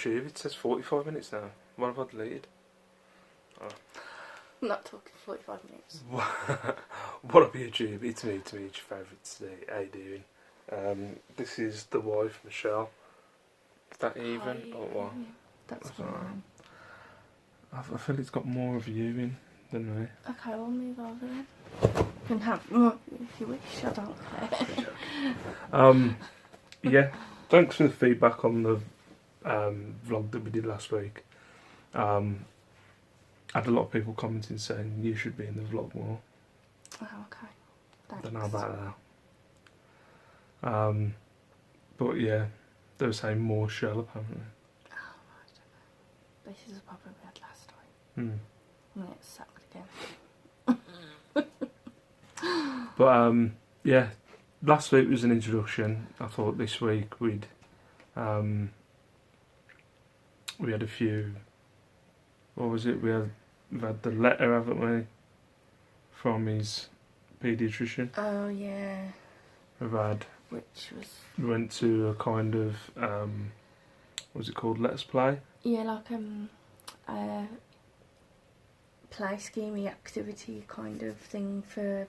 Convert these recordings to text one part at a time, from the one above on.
YouTube, it says 45 minutes now. What have I deleted? Oh. I'm not talking 45 minutes. What up YouTube? It's me, your favourite today. How you doing? This is the wife, Michelle. Is that even? Hi. Or what? That's That's fine. alright. I feel it's got more of you in than me. Okay, we'll move over then. You can have more if you wish, I don't care. Yeah, thanks for the feedback on the vlog that we did last week. I had a lot of people commenting saying you should be in the vlog more. Oh, okay. Thanks. I don't know about that. But yeah, they were saying more Shell apparently. Oh, right. This is the problem we had last time. I'm going to get sacked again. But yeah, last week was an introduction. I thought this week we had a few. What was it? We've had the letter, haven't we, from his paediatrician. Oh yeah. We've had. Which was. We went to a kind of what was it called? Let's Play. Yeah, like play schemey activity kind of thing for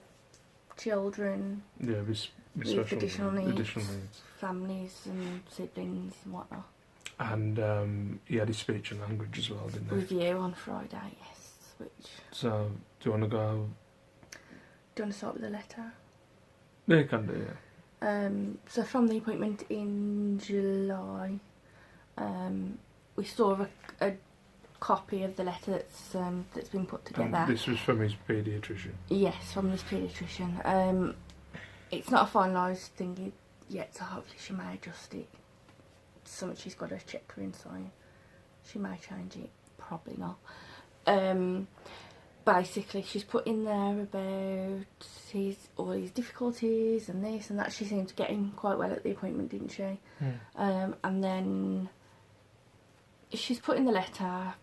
children. Yeah, with additional needs, families and siblings and whatnot. And he had his speech and language as well, didn't he? Review on Friday, yes. Which. So, do you want to go? Do you want to start with the letter? Yeah, you can do, yeah. So from the appointment in July, we saw a copy of the letter that's been put together. And this was from his paediatrician? Yes, from this paediatrician. It's not a finalised thing yet, so hopefully she may adjust it. It's something she's got to check her inside. She may change it, probably not. Basically, she's put in there about all his difficulties and this and that. She seemed to get him quite well at the appointment, didn't she? And then she's put in the letter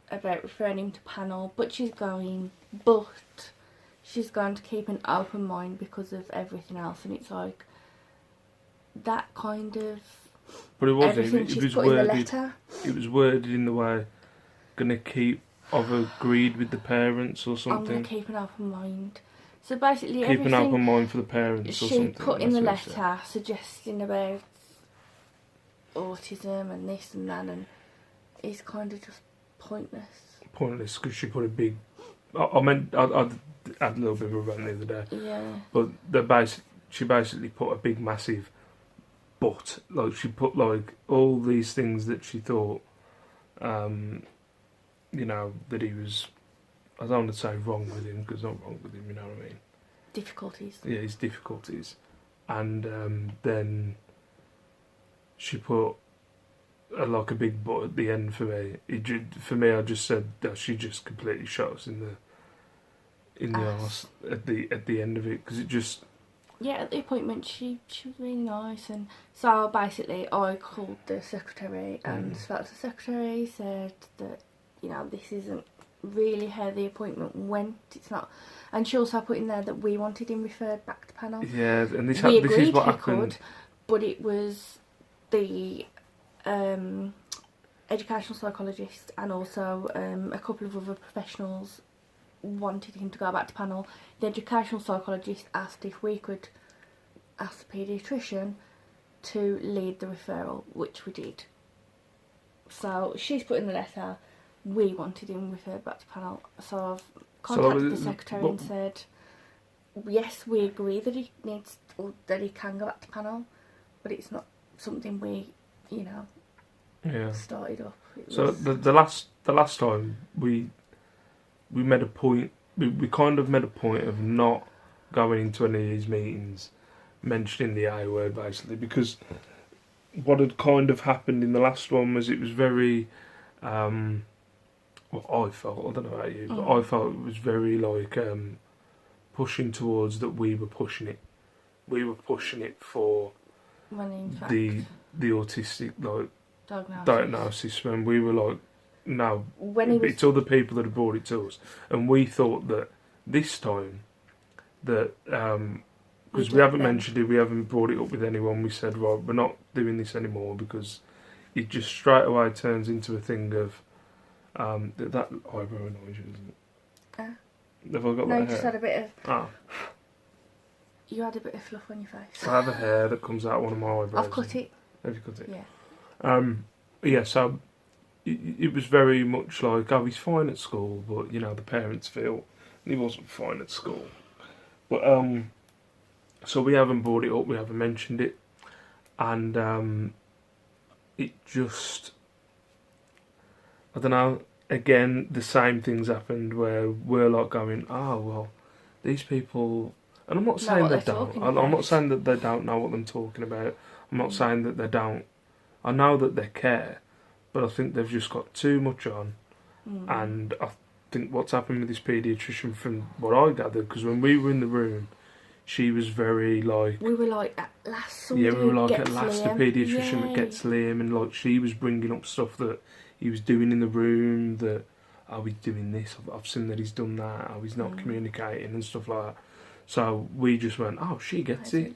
about referring him to panel, but she's going to keep an open mind because of everything else, and it's like that kind of. But it wasn't. Everything she's put in the letter. It was worded in the way, gonna keep. I've agreed with the parents or something. I'm going to keep an open mind. So basically keep an open mind for the parents or something. She put in the letter suggesting about autism and this and that, and it's kind of just pointless. Pointless because she put a big. I had a little bit of a rant the other day. Yeah. But she basically put a big massive but. Like she put like all these things that she thought. You know, that he was, I don't want to say wrong with him, because not wrong with him, you know what I mean? Difficulties. Yeah, his difficulties. And then she put like a big but at the end for me. For me, I just said that she just completely shot us in the arse at the end of it, because it just... Yeah, at the appointment she was really nice, and so basically I called the secretary and spoke to the secretary, said that, you know, this isn't really how the appointment went. It's not, and she also put in there that we wanted him referred back to panel. Yeah, and this is what happened. But it was the educational psychologist and also a couple of other professionals wanted him to go back to panel. The educational psychologist asked if we could ask the paediatrician to lead the referral, which we did. So she's put in the letter. We wanted him referred back to panel, so I've contacted the secretary and said, yes, we agree that he needs, or that he can go back to panel, but it's not something we, you know, started up. So the last time we made a point, we kind of made a point of not going into any of these meetings mentioning the I word basically, because what had kind of happened in the last one was it was very. Well, I felt, I don't know about you, but I felt it was very like pushing towards that we were pushing it. We were pushing it for the autistic like diagnosis when we were like, no, it's other people that have brought it to us, and we thought that this time that because we haven't mentioned it, we haven't brought it up with anyone. We said, right, we're not doing this anymore because it just straight away turns into a thing of that eyebrow annoys you, isn't it? Have I got no, that you just hair? had a bit of... Oh. You had a bit of fluff on your face. I have a hair that comes out one of my eyebrows. I've cut it. Have you cut it? Yeah. Yeah, so it was very much like, oh, he's fine at school, but, you know, the parents feel he wasn't fine at school. But, so we haven't brought it up, we haven't mentioned it, and it just, I don't know, again, the same things happened where we're like going, oh, well, these people, and I'm not saying they don't, I'm not saying that they don't know what I'm talking about, I'm not saying that they don't, I know that they care, but I think they've just got too much on, and I think what's happened with this paediatrician, from what I gathered, because when we were in the room, she was very like... We were like, at last the paediatrician Yay. that gets Liam, and like she was bringing up stuff that he was doing in the room, that, oh, he's doing this, I've seen that he's done that, oh, he's not communicating and stuff like that. So we just went, oh, she gets it.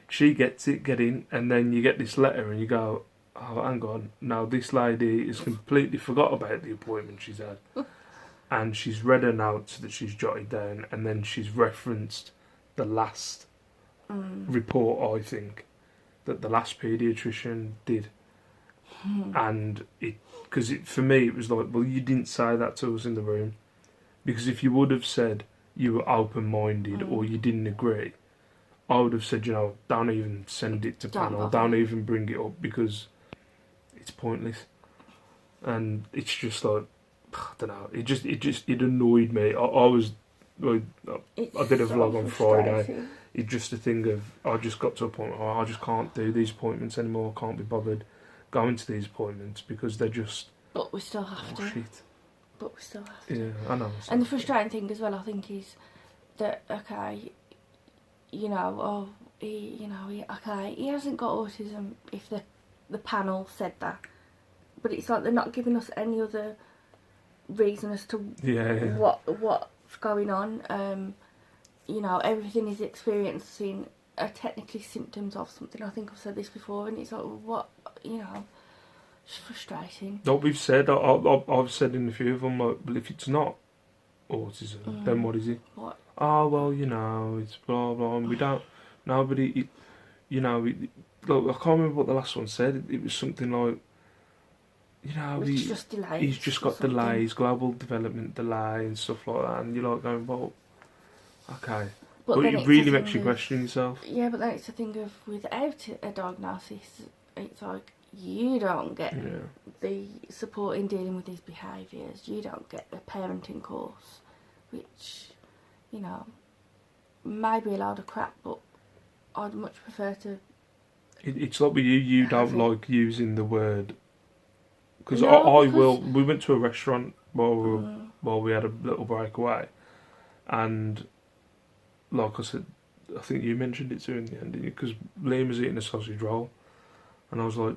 She gets it, get in, and then you get this letter and you go, oh, hang on, now this lady has completely forgot about the appointment she's had. And she's read her notes that she's jotted down, and then she's referenced the last report, I think, that the last paediatrician did. And because for me, it was like, well, you didn't say that to us in the room. Because if you would have said you were open-minded or you didn't agree, I would have said, you know, don't even send it to panel, don't even bring it up, because it's pointless. And it's just like, I don't know, it annoyed me. I did a vlog on Friday. It's just a thing of, I just got to a point where I just can't do these appointments anymore, I can't be bothered going to these appointments, because they're just... But we still have to. Shit. But we still have to. Yeah, I know. And the frustrating thing as well, I think, is that, okay, you know, he hasn't got autism if the panel said that. But it's like they're not giving us any other reason as to what's going on. You know, everything he's experiencing are technically symptoms of something. I think I've said this before, and it's like, what, you know, it's frustrating. What we've said, I've said in a few of them, like, well, if it's not autism, then what is it? What? Oh, well, you know, it's blah blah, and we don't, nobody, you know, look, I can't remember what the last one said. It was something like, you know, it's just delays. He's just got delays, global development delay and stuff like that, and you're like going, well, okay. But it really makes you question yourself. Yeah, but then it's the thing of, without a diagnosis, it's like, you don't get the support in dealing with these behaviours, you don't get the parenting course, which, you know, may be a load of crap, but I'd much prefer to... It's like with you don't like using the word... Because I will... We went to a restaurant while we had a little break away, and... Like I said, I think you mentioned it too in the end, didn't you? Because Liam was eating a sausage roll, and I was like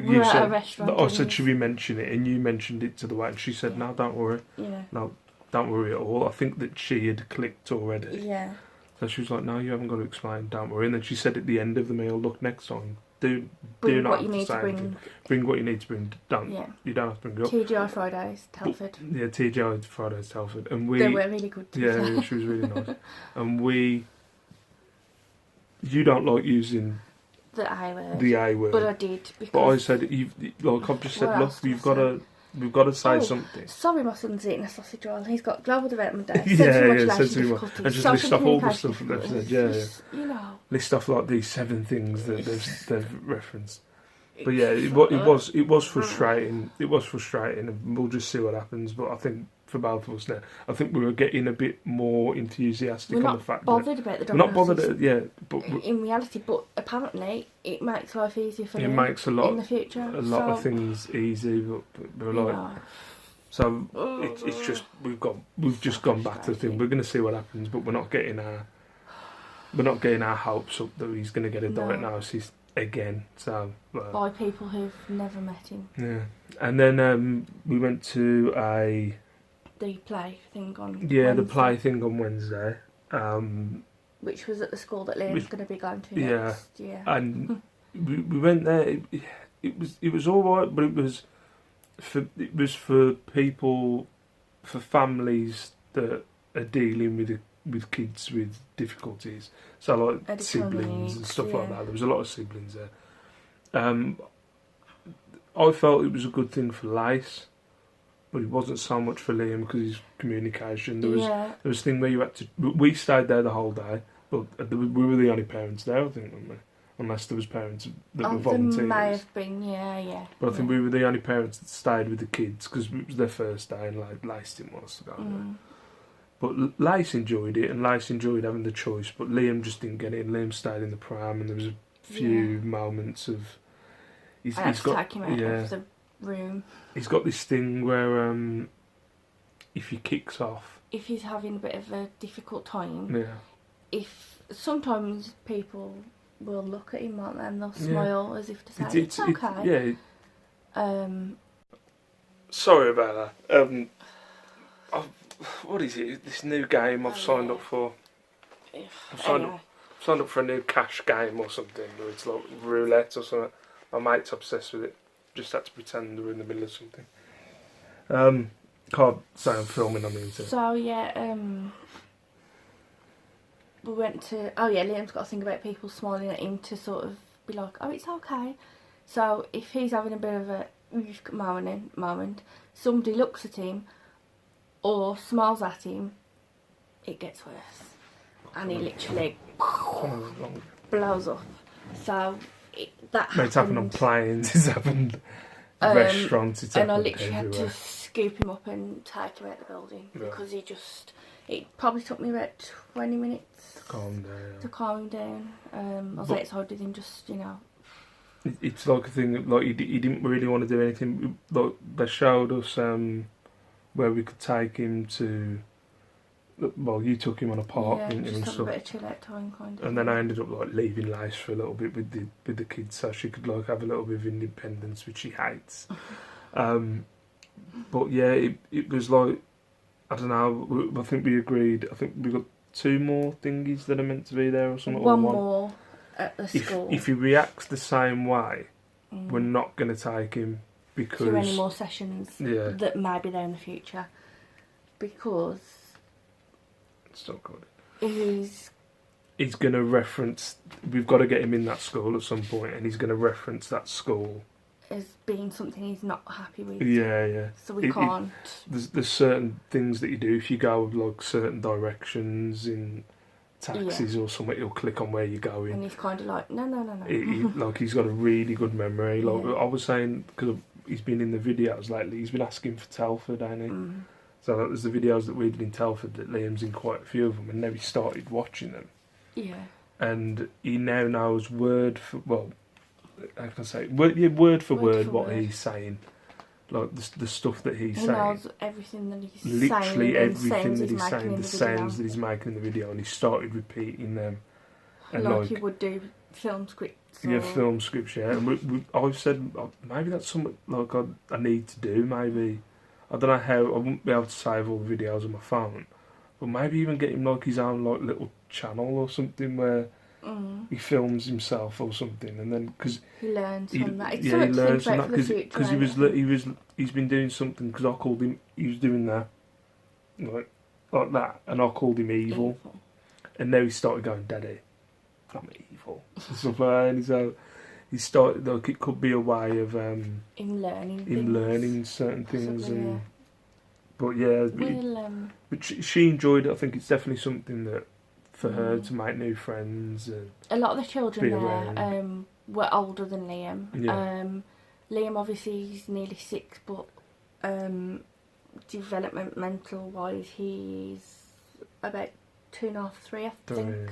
you said, I said, should we mention it? And you mentioned it to the way, and she said, no, don't worry. Yeah. No, don't worry at all. I think that she had clicked already. Yeah. So she was like, no, you haven't got to explain, don't worry. And then she said at the end of the meal, look, next time, do not have to say anything. Bring what you need to bring. You don't have to bring it up. TGI Fridays, Telford. Yeah, TGI Fridays, Telford. And they were really good too. Yeah, she was really nice. And you don't like using the A word. The A word. But I did. But I said, I've just said, look, we've got to say something. Sorry, my son's eating a sausage roll. He's got global development day. Sensory modulation. And just list off all the stuff that they've said. Yeah. You know. List off like these 7 things that they've referenced. But yeah, it was frustrating. It was frustrating, and we'll just see what happens. But I think for both of us now, I think we were getting a bit more enthusiastic on the fact that we're not bothered about the diagnosis. We're not bothered, but in reality, but apparently it makes life easier for him. It makes a lot in the future. A lot of things easy, but we're like. So it's just we've just gone back to the thing. We're going to see what happens, but we're not getting our hopes up that he's going to get a diagnosis again. So by people who've never met him. Yeah, and then we went to the play thing on Wednesday. The play thing on Wednesday. Which was at the school that Liam's going to be going to next year. And we went there. It was all right, but it was for people, for families that are dealing with kids with difficulties. So like siblings and stuff like that. There was a lot of siblings there. I felt it was a good thing for Lace, but it wasn't so much for Liam because his communication. There was a thing where you had to. We stayed there the whole day, but we were the only parents there, I think, weren't we? Unless there was parents that were volunteers. There may have been, yeah. But I think we were the only parents that stayed with the kids because it was their first day and like Lace didn't want us to go there. But Lace enjoyed it and Lace enjoyed having the choice, but Liam just didn't get it and Liam stayed in the pram and there was a few moments of... He's got, take him out of the room. He's got this thing where if he kicks off... If he's having a bit of a difficult time, if sometimes people... will look at him, won't they, and they'll smile as if to say, it's okay. Sorry about that. What is it? This new game I've signed up for. I've signed up for a new cash game or something, where it's like roulette or something. My mate's obsessed with it. Just had to pretend we're in the middle of something. Can't say I'm filming, I mean. So, we went to... Liam's got to think about people smiling at him to sort of be like, oh, it's okay. So if he's having a bit of a moment, somebody looks at him or smiles at him, it gets worse. And he literally blows up. So that happened. It's happened on planes, it's happened at restaurants, it's happened everywhere. And I literally had to scoop him up and take him out of the building because he just... It probably took me about 20 minutes to calm him down. I was outside with him, just, It's like a thing, like he didn't really want to do anything. Like they showed us where we could take him to. Well, you took him on a park, didn't you, and stuff. A bit of chill out time, kind of. And then I ended up like leaving Lace for a little bit with the kids, so she could like have a little bit of independence, which she hates. But yeah, it was like. I don't know, I think we agreed, I think we got 2 more thingies that are meant to be there or something. One more at the school. If he reacts the same way, we're not going to take him because... To any more sessions that may be there in the future. Because... It's not good. He's going to reference... We've got to get him in that school at some point and he's going to reference that school... as being something he's not happy with. Yeah. So we can't... There's certain things that you do. If you go with like certain directions in taxis or something, he'll click on where you're going. And he's kind of like, no. Like he's got a really good memory. Like I was saying, because he's been in the videos lately, he's been asking for Telford, hasn't he? So there's the videos that we did in Telford that Liam's in quite a few of them, and now he started watching them. Yeah. And he now knows word for... Well, how can I say? Word for word what he's saying. Like the stuff that he's saying. He knows everything that he's saying. Literally everything that he's saying, the sounds that he's making in the video, and he started repeating them. And like he would do film scripts. Yeah, film scripts, yeah. And I've said, maybe that's something like I need to do, maybe. I don't know how, I wouldn't be able to save all the videos on my phone. But maybe even get him like his own like little channel or something where... He films himself or something, and then because he learns from that. It's he learns from that because he's been doing something. Because I called him, he was doing that like that, and I called him evil. And now he started going, "Daddy, I'm evil." And stuff like that. And so he started like it could be a way of him learning certain things, and but but she enjoyed it. I think it's definitely something that. For her to make new friends. And a lot of the children there were older than Liam. Yeah. Liam obviously he's nearly 6, but developmental wise he's about 2.5, 3 I think.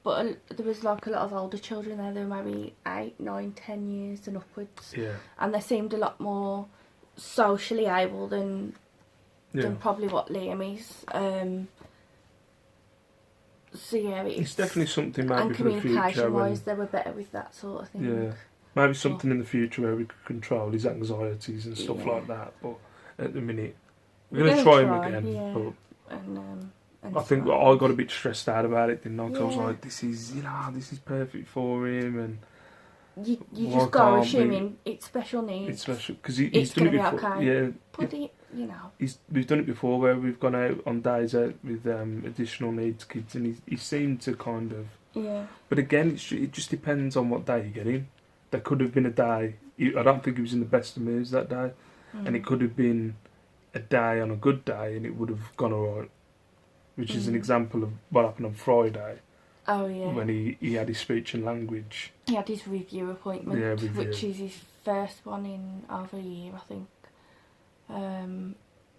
But there was like a lot of older children there. They were maybe 8, 9, 10 years and upwards. Yeah. And they seemed a lot more socially able than probably what Liam is. So yeah, it's definitely something maybe for the future. And communication-wise, they were better with that sort of thing. Yeah, maybe something in the future where we could control his anxieties and stuff like that. But at the minute, we're going to try him again. Yeah. But and I think I got a bit stressed out about it, didn't I? Because I was like, this is perfect for him, and you just go assuming it's special needs. It's special because he's done it before. Okay. Yeah, but you know, we've done it before where we've gone out on days out with additional needs kids, and he seemed to kind of. Yeah. But again, it just depends on what day you get in. There could have been a day. I don't think he was in the best of moods that day, and it could have been a day on a good day, and it would have gone alright. Which is an example of what happened on Friday. Oh yeah. When he had his speech and language. He had his review appointment, yeah, which is his first one in over a year, I think.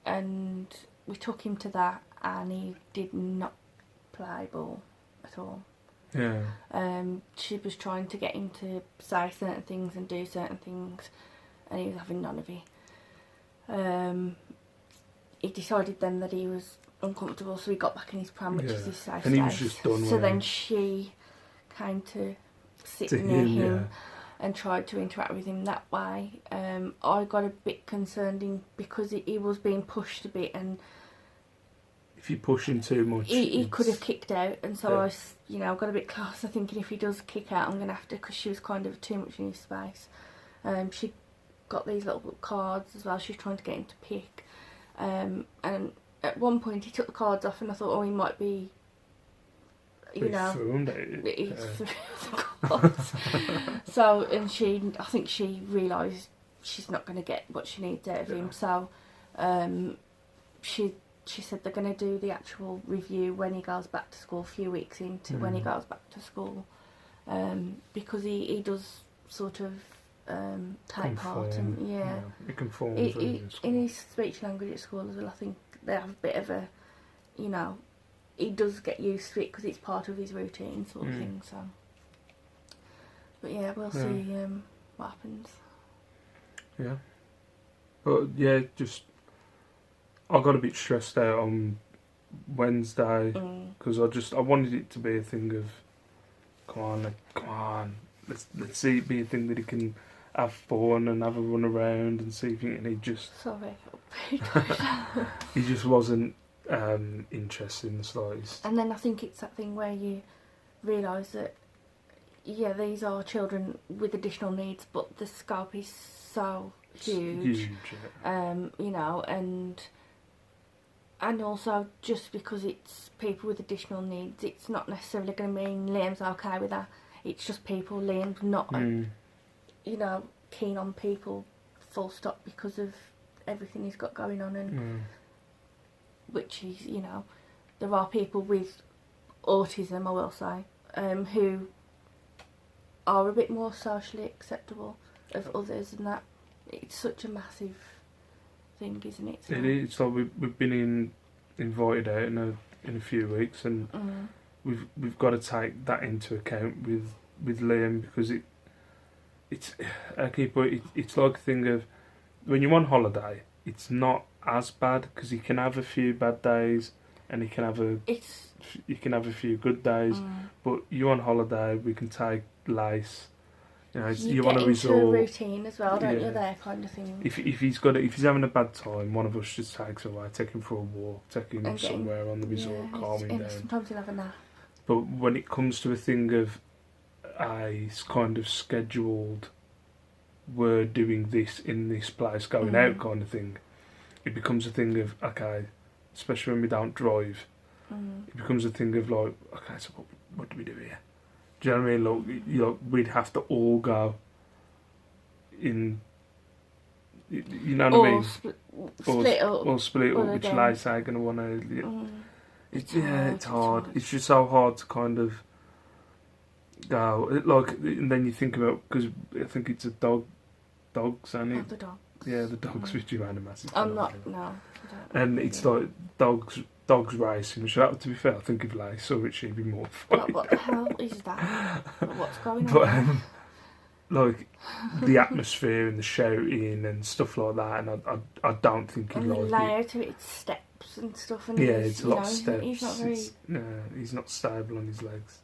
And we took him to that, and he did not play ball at all. Yeah. She was trying to get him to say certain things and do certain things, and he was having none of it. He decided then that he was uncomfortable, so he got back in his pram, which is his safe and he space. was just done. So then she came to sit near him and tried to interact with him that way. I got a bit concerned because he was being pushed a bit, and if you push him too much, he could have kicked out. And so I got a bit closer, thinking if he does kick out, I'm going to have to, because she was kind of too much in his space. She got these little cards as well. She was trying to get him to pick, and at one point he took the cards off, and I thought, oh, he might be, he threw the cards. So, and I think she realised she's not going to get what she needs out of him. So, she said they're going to do the actual review when he goes back to school, a few weeks into when he goes back to school, because he does sort of take part, and he conforms in his speech language at school as well. I think they have a bit of a, he does get used to it because it's part of his routine sort of thing. So, but yeah, we'll see what happens. Yeah, but yeah, just I got a bit stressed out on Wednesday because I wanted it to be a thing of come on, let's see it be a thing that he can have fun and have a run around and see if he just he just wasn't interested in the slightest. And then I think it's that thing where you realise that these are children with additional needs, but the scope is so huge. And also, just because it's people with additional needs, it's not necessarily going to mean Liam's okay with that. It's just people. Liam's not, keen on people, full stop, because of everything he's got going on. And which is, there are people with autism, I will say, who are a bit more socially acceptable of others, and that it's such a massive thing, isn't it? So. It is. So we've been invited out in a few weeks, and we've got to take that into account with Liam, because it's like a thing of when you're on holiday, it's not as bad because he can have a few bad days and he can have a few good days, but you're on holiday, we can take Lace. You want to resort into a routine as well, don't you? There kind of thing. If he's having a bad time, one of us just takes away, take him for a walk, take him somewhere on the resort, calm him down. Sometimes he'll have a nap. But when it comes to a thing of a kind of scheduled, we're doing this in this place, going out kind of thing, it becomes a thing of especially when we don't drive. It becomes a thing of like, so what do we do here? Do you know what I mean? Look, we'd have to all go in. You know what I mean? Split up. Or split up, which Lace are going to want to. It's hard. It's just so hard to kind of go. And then you think about, because I think it's a dogs, and the dogs. Yeah, the dogs, which you had a massive. I'm not. No. And it's like dogs racing, which, to be fair, I think if Lace saw it, she'd be more funny. What the hell is that? What's going on? But, the atmosphere and the shouting and stuff like that, and I don't think he'd like it. And the layout of it's steps and stuff. And it's a lot of steps. He's not very... he's not stable on his legs.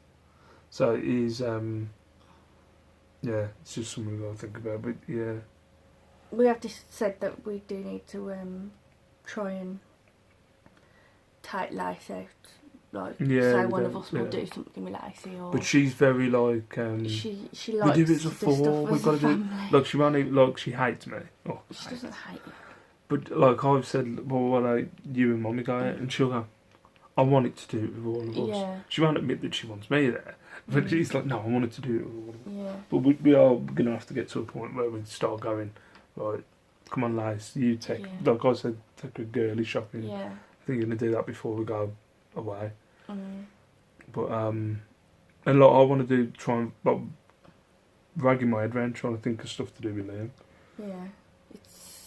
So he's, it's just something we've got to think about, but yeah. We have just said that we do need to try and take Lace out like Yeah, say we one of don't- us will yeah. do something with Lacey, or But she's very like she we likes do it as a the four. stuff We've as got a to do family. like she won't even, like she hates me. Oh, She doesn't hate you. But like I've said, well, why don't you and Mummy go out? And she'll go, I want it to do it with all of us. Yeah. She won't admit that she wants me there, but she's like, no, I want it to do it with all of us. Yeah. But we are going to have to get to a point where we start going, right, come on, Lace, you take, like I said, take a girly shopping. Yeah. I think you're going to do that before we go away. Mm. But, and like I want to do, try and, like, ragging my head around trying to think of stuff to do with Liam. Yeah.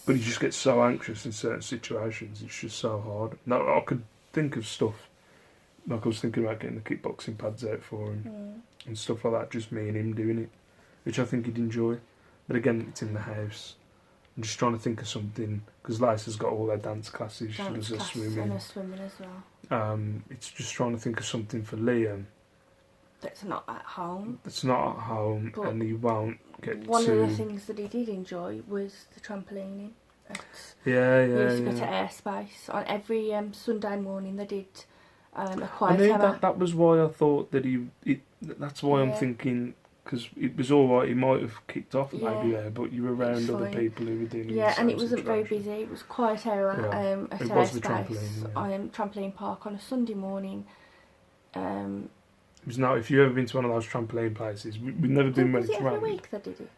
But he just gets so anxious in certain situations, it's just so hard. Now, I could think of stuff, like I was thinking about getting the kickboxing pads out for him and stuff like that, just me and him doing it, which I think he'd enjoy. But again, it's in the house. I'm just trying to think of something, because Lisa's got all their dance classes, she does her swimming. And her swimming as well. It's just trying to think of something for Liam. That's not at home. That's not at home, But and he won't get one to... of the things that he did enjoy was the trampolining. Yeah. We used to go to Airspace. On every Sunday morning they did a quiet I knew hour. that was why I thought that that's why I'm thinking, because it was alright, he might have kicked off maybe there, but you were around other people who were doing the and same it wasn't very situation. busy. It was quiet hour at It was the Airspace trampoline, trampoline park on a Sunday morning. It was now, if you've ever been to one of those trampoline places, we've never been when Was it's it every raining. week that did it?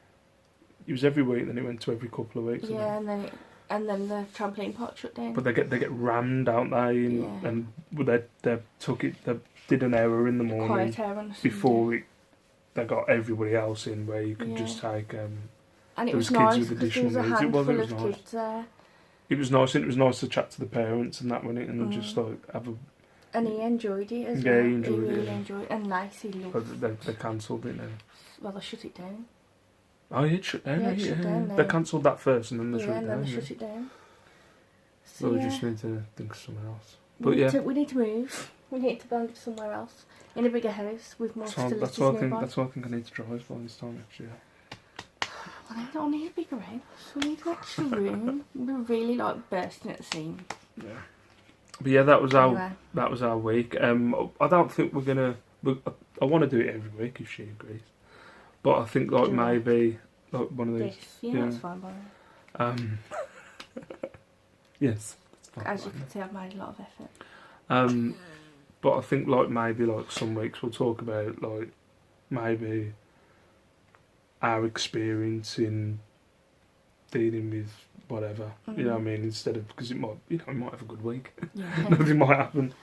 It was every week, then it went to every couple of weeks. Yeah, and then the trampoline park shut down. But they get rammed, don't they? And they did an hour in the morning quiet hour on a Sunday. before they got everybody else in, where you could just take. And it was kids nice with because there was a additional needs. handful It of was kids there. It was nice, and it was nice to chat to the parents and that, wasn't it? And just like have a. And he enjoyed it as well. Yeah, he enjoyed really it. enjoyed it. And Lacey loved But they cancelled it now. Well, they shut it down. Oh, yeah, it shut down. Yeah, it shut down now. They cancelled that first, and then they shut it and down. then they shut it down. So, Well, we just need to think of something else. But we need to move. We need to go somewhere else. In a bigger house with more facilities that's what I think. nearby. That's what I think I need to drive by this time next year. I don't need a bigger house. We need an extra room. We're really like bursting at the seams. Yeah. But yeah, that was Anyway. our week. I don't think we're gonna. I want to do it every week if she agrees. But I think like maybe like one of these. That's fine by me. Yes. As you can see, I've made a lot of effort. But I think like maybe like some weeks we'll talk about like maybe our experience in dealing with whatever, you know what I mean, instead of, because it might, we might have a good week. Yeah. Nothing might happen.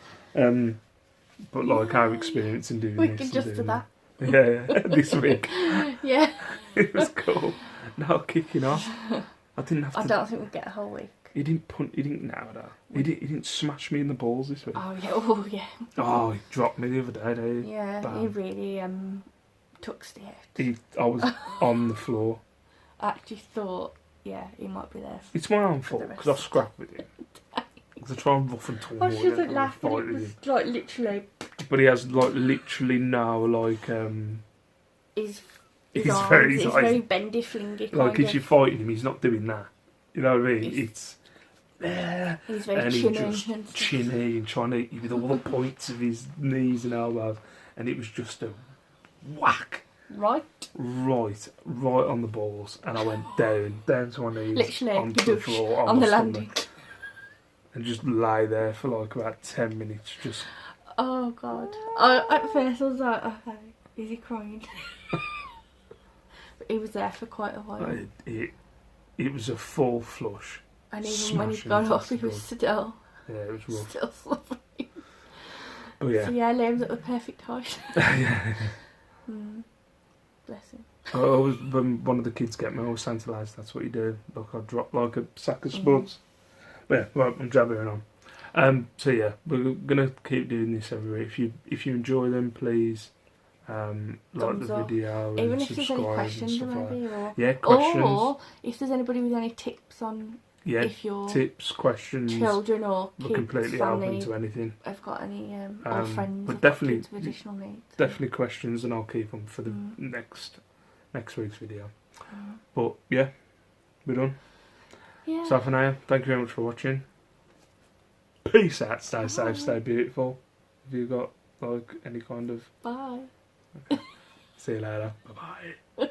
But like our experience in doing We this. can and just doing do that. Yeah, this week. Yeah. It was cool. Now kicking off. I didn't have to. I don't think we'll get a whole week. He didn't nail that. He didn't smash me in the balls this week. Oh yeah. Oh, he dropped me the other day, didn't he? Yeah, Bam. he really took the out. I was on the floor. I actually thought, he might be there. It's my own For the fault, rest because I scrapped with him. Because I try and rough and tumble. I shouldn't laugh, but it with was him. like literally. But he has like literally now like His he's arms, very he's like, very bendy, flingy. like kind if you're fighting him, he's not doing that. You know what I mean? He's It's very and chinny. he just chinny and trying to hit you with all the points of his knees and elbows, and it was just a whack. Right on the balls, and I went down to my knees, literally onto the floor, on the my landing. stomach, and just lay there for like about 10 minutes. Just Oh god! At first I was like, okay, is he crying? But he was there for quite a while. It was a full flush. And even when he smashing got into off, he the was blood. still Yeah, it was rough. still suffering. But yeah. So yeah, Liam's at the perfect height. Yeah. Bless him. When one of the kids get me, I was saying to lads, that's what you do. Like I drop like a sack of spuds. But yeah, right, I'm jabbering on. So yeah, we're gonna keep doing this every week. If you enjoy them, please like Thumbs the up. video, Even and if there's subscribe any questions, and stuff like maybe, that. Yeah, questions. Or if there's anybody with any tips on if your tips, questions, children or we're kids, completely family, open to anything. have got any or friends, but have definitely- got kids with additional needs. Definitely questions, and I'll keep them for the next week's video. But yeah, we're done. Yeah. So for now, thank you very much for watching. Peace out, stay safe, stay beautiful. Have you got like any kind of... Bye. Okay. See you later. Bye bye.